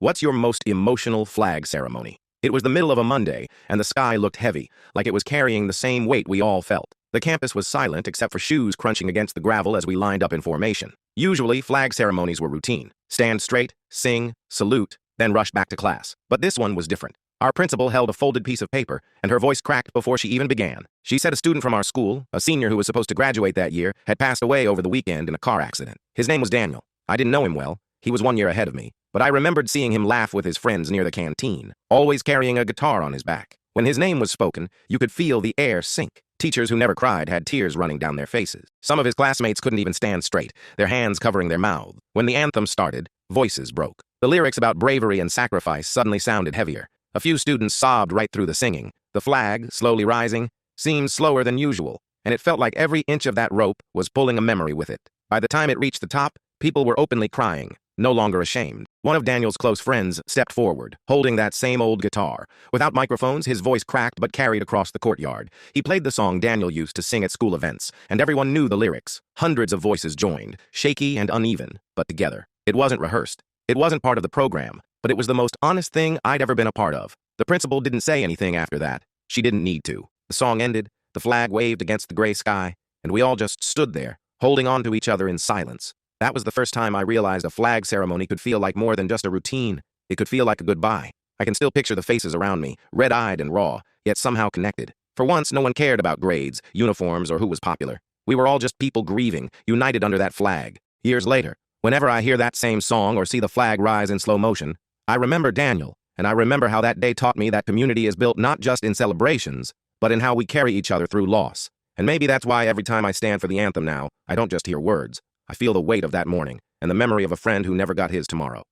What's your most emotional flag ceremony? It was the middle of a Monday, and the sky looked heavy, like it was carrying the same weight we all felt. The campus was silent except for shoes crunching against the gravel as we lined up in formation. Usually, flag ceremonies were routine. Stand straight, sing, salute, then rush back to class. But this one was different. Our principal held a folded piece of paper, and her voice cracked before she even began. She said a student from our school, a senior who was supposed to graduate that year, had passed away over the weekend in a car accident. His name was Daniel. I didn't know him well. He was 1 year ahead of me, but I remembered seeing him laugh with his friends near the canteen, always carrying a guitar on his back. When his name was spoken, you could feel the air sink. Teachers who never cried had tears running down their faces. Some of his classmates couldn't even stand straight, their hands covering their mouths. When the anthem started, voices broke. The lyrics about bravery and sacrifice suddenly sounded heavier. A few students sobbed right through the singing. The flag, slowly rising, seemed slower than usual, and it felt like every inch of that rope was pulling a memory with it. By the time it reached the top, people were openly crying, no longer ashamed. One of Daniel's close friends stepped forward, holding that same old guitar. Without microphones, his voice cracked but carried across the courtyard. He played the song Daniel used to sing at school events, and everyone knew the lyrics. Hundreds of voices joined, shaky and uneven, but together. It wasn't rehearsed. It wasn't part of the program, but it was the most honest thing I'd ever been a part of. The principal didn't say anything after that. She didn't need to. The song ended, the flag waved against the gray sky, and we all just stood there, holding on to each other in silence. That was the first time I realized a flag ceremony could feel like more than just a routine. It could feel like a goodbye. I can still picture the faces around me, red-eyed and raw, yet somehow connected. For once, no one cared about grades, uniforms, or who was popular. We were all just people grieving, united under that flag. Years later, whenever I hear that same song or see the flag rise in slow motion, I remember Daniel, and I remember how that day taught me that community is built not just in celebrations, but in how we carry each other through loss. And maybe that's why every time I stand for the anthem now, I don't just hear words. I feel the weight of that morning and the memory of a friend who never got his tomorrow.